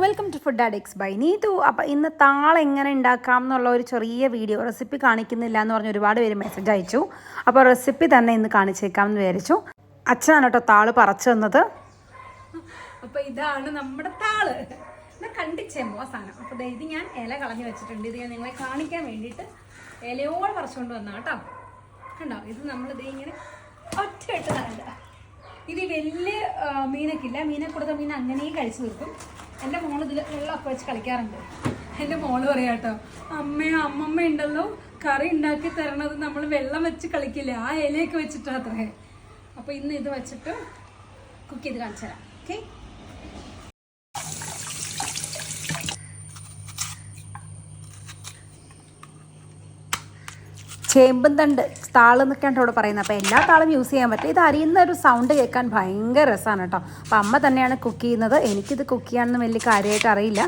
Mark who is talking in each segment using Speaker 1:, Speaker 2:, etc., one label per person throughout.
Speaker 1: Welcome to food addicts by Neethu. അപ്പോൾ ഇന്ന് താള എങ്ങനെ ഉണ്ടാക്കാം എന്നുള്ള ഒരു ചെറിയ വീഡിയോ റെസിപ്പി കാണിക്കുന്നില്ല എന്ന് പറഞ്ഞ് ഒരുപാട് പേര് മെസ്സേജ് അയച്ചു. അപ്പോൾ റെസിപ്പി തന്നെ ഇന്ന് കാണിച്ചേക്കാമെന്ന് വിചാരിച്ചു. അച്ഛനാണ് കേട്ടോ താള് പറിച്ചു തന്നത്.
Speaker 2: അപ്പോൾ ഇതാണ് നമ്മുടെ താള്. കണ്ടിച്ചേമ്പോ സാധനം. അപ്പോൾ ഇത് ഞാൻ ഇല കളഞ്ഞ് വെച്ചിട്ടുണ്ട്. ഇത് ഞാൻ നിങ്ങളെ കാണിക്കാൻ വേണ്ടിയിട്ട് ഇലയോട് പറിച്ചുകൊണ്ട് വന്നാ കേട്ടോ. കണ്ടോ, ഇത് നമ്മളിത് ഇങ്ങനെ ഒറ്റയിട്ട് നല്ല ഇത് വലിയ മീനൊക്കെ ഇല്ല, മീനെ കൊടുത്ത മീൻ അങ്ങനെയും കഴിച്ചു തീർക്കും. എൻ്റെ മോള് ഇതിൽ വെള്ളമൊക്കെ വെച്ച് കളിക്കാറുണ്ട്. എൻ്റെ മോള് പറയാം കേട്ടോ, അമ്മമ്മ ഉണ്ടല്ലോ കറി ഉണ്ടാക്കി തരണത് നമ്മൾ വെള്ളം വെച്ച് കളിക്കില്ലേ, ആ ഇലയൊക്കെ വെച്ചിട്ടാ അത്രേ. അപ്പോൾ ഇന്ന് ഇത് വെച്ചിട്ട് കുക്ക് ചെയ്ത് കാണിച്ചു തരാം. ഓക്കെ,
Speaker 1: ചേമ്പും തണ്ട് താള് എന്നൊക്കെയാണ് ഇവിടെ പറയുന്നത്. അപ്പോൾ എല്ലാ താളും യൂസ് ചെയ്യാൻ പറ്റും. ഇത് അരിയുന്ന ഒരു സൗണ്ട് കേൾക്കാൻ ഭയങ്കര രസമാണ് കേട്ടോ. അപ്പോൾ അമ്മ തന്നെയാണ് കുക്ക് ചെയ്യുന്നത്. എനിക്കിത് കുക്ക് ചെയ്യാനൊന്നും വലിയ കാര്യമായിട്ട് അറിയില്ല.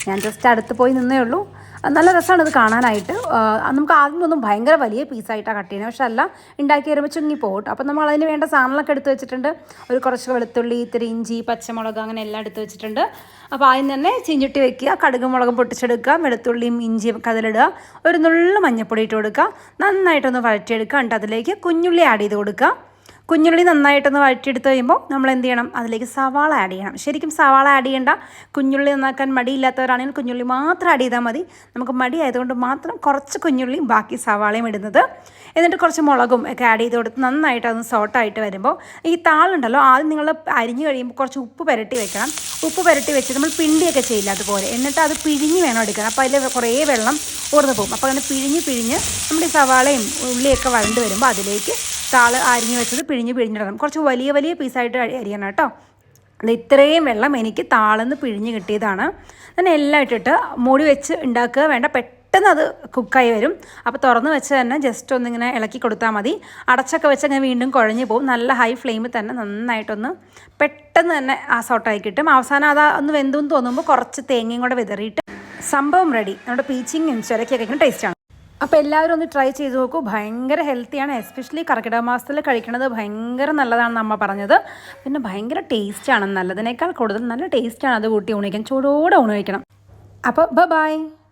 Speaker 1: ഞാൻ ജസ്റ്റ് അടുത്ത് പോയി നിന്നേ ഉള്ളൂ. നല്ല രസമാണ് ഇത് കാണാനായിട്ട്. നമുക്ക് ആദ്യമൊന്നും ഭയങ്കര വലിയ പീസായിട്ടാണ് കട്ട് ചെയ്യുന്നത്, പക്ഷെ അല്ല ഉണ്ടാക്കി വരുമ്പോൾ ചുങ്ങി പോകും. അപ്പോൾ നമ്മൾ അതിന് വേണ്ട സാധനങ്ങളൊക്കെ എടുത്ത് വെച്ചിട്ടുണ്ട്. ഒരു കുറച്ച് വെളുത്തുള്ളി, ഇത്തിരി ഇഞ്ചി, പച്ചമുളക്, അങ്ങനെ എല്ലാം എടുത്ത് വെച്ചിട്ടുണ്ട്. അപ്പോൾ ആദ്യം തന്നെ ചീഞ്ചട്ടി വെക്കുക, കടുകും മുളകും പൊട്ടിച്ചെടുക്കുക, വെളുത്തുള്ളിയും ഇഞ്ചിയും ഒക്കെ അതിലിടുക, ഒരു നുള്ളു മഞ്ഞൾപ്പൊടി ഇട്ട് കൊടുക്കുക, നന്നായിട്ടൊന്ന് വഴറ്റിയെടുക്കുക. എന്നിട്ട് അതിലേക്ക് കുഞ്ഞുള്ളി ആഡ് ചെയ്ത് കൊടുക്കുക. കുഞ്ഞുള്ളി നന്നായിട്ടൊന്ന് വഴറ്റിയെടുത്ത് കഴിയുമ്പോൾ നമ്മൾ എന്ത് ചെയ്യണം, അതിലേക്ക് സവാള ആഡ് ചെയ്യണം. ശരിക്കും സവാള ആഡ് ചെയ്യേണ്ട. കുഞ്ഞുള്ളി നന്നാക്കാൻ മടിയില്ലാത്തവരാണെങ്കിൽ കുഞ്ഞുള്ളി മാത്രം ആഡ് ചെയ്താൽ മതി. നമുക്ക് മടി ആയതുകൊണ്ട് മാത്രം കുറച്ച് കുഞ്ഞുള്ളിയും ബാക്കി സവാളയും ഇടുന്നത്. എന്നിട്ട് കുറച്ച് മുളകും ഒക്കെ ആഡ് ചെയ്ത് കൊടുത്ത് നന്നായിട്ട് അതൊന്ന് സോട്ടായിട്ട് വരുമ്പോൾ ഈ താളുണ്ടല്ലോ, ആദ്യം നിങ്ങൾ അരിഞ്ഞ് കഴിയുമ്പോൾ കുറച്ച് ഉപ്പ് പുരട്ടി വെക്കണം. ഉപ്പ് പുരട്ടി വെച്ചിട്ട് നമ്മൾ പിണ്ടിയൊക്കെ ചെയ്യില്ല അതുപോലെ, എന്നിട്ട് അത് പിഴിഞ്ഞ് വേണം എടുക്കാൻ. അപ്പോൾ അതിൽ കുറേ വെള്ളം ഊർന്ന് പോകും. അപ്പോൾ അങ്ങനെ പിഴിഞ്ഞ് നമ്മുടെ സവാളയും ഉള്ളിയൊക്കെ വഴണ്ട് വരുമ്പോൾ അതിലേക്ക് താള് അരിഞ്ഞ് വെച്ചത് പിഴിഞ്ഞിടണം. കുറച്ച് വലിയ പീസായിട്ട് അരിയണം കേട്ടോ. അത് ഇത്രയും വെള്ളം എനിക്ക് താളെന്ന് പിഴിഞ്ഞ് കിട്ടിയതാണ്. ഞാൻ എല്ലാം ഇട്ടിട്ട് മൂടി വെച്ച് ഉണ്ടാക്കുക വേണ്ട, പെട്ടെന്ന് അത് കുക്കായി വരും. അപ്പോൾ തുറന്ന് വെച്ച് തന്നെ ജസ്റ്റ് ഒന്നിങ്ങനെ ഇളക്കി കൊടുത്താൽ മതി. അടച്ചൊക്കെ വെച്ച് അങ്ങനെ വീണ്ടും കുഴഞ്ഞ് പോകും. നല്ല ഹൈ ഫ്ലെയിമിൽ തന്നെ നന്നായിട്ടൊന്ന് പെട്ടെന്ന് തന്നെ ആ സോട്ടായി കിട്ടും. അവസാനം അത് ഒന്ന് വെന്തെന്ന് തോന്നുമ്പോൾ കുറച്ച് തേങ്ങയും കൂടെ വിതറിയിട്ട് സംഭവം റെഡി. നമ്മുടെ പീച്ചിങ്ങും ചുരക്കൊക്കെ ടേസ്റ്റാണ്. അപ്പോൾ എല്ലാവരും ഒന്ന് ട്രൈ ചെയ്ത് നോക്കൂ. ഭയങ്കര ഹെൽത്തിയാണ്. എസ്പെഷ്യലി കർക്കിടക മാസത്തിൽ കഴിക്കുന്നത് ഭയങ്കര നല്ലതാണെന്ന് അമ്മ പറഞ്ഞത്. പിന്നെ ഭയങ്കര ടേസ്റ്റാണ്, നല്ലതിനേക്കാൾ കൂടുതൽ നല്ല ടേസ്റ്റാണ് അത് കൂട്ടി ഊണിക്കാൻ. ചൂടോടെ ഊണ് കഴിക്കണം. അപ്പോൾ ബൈ.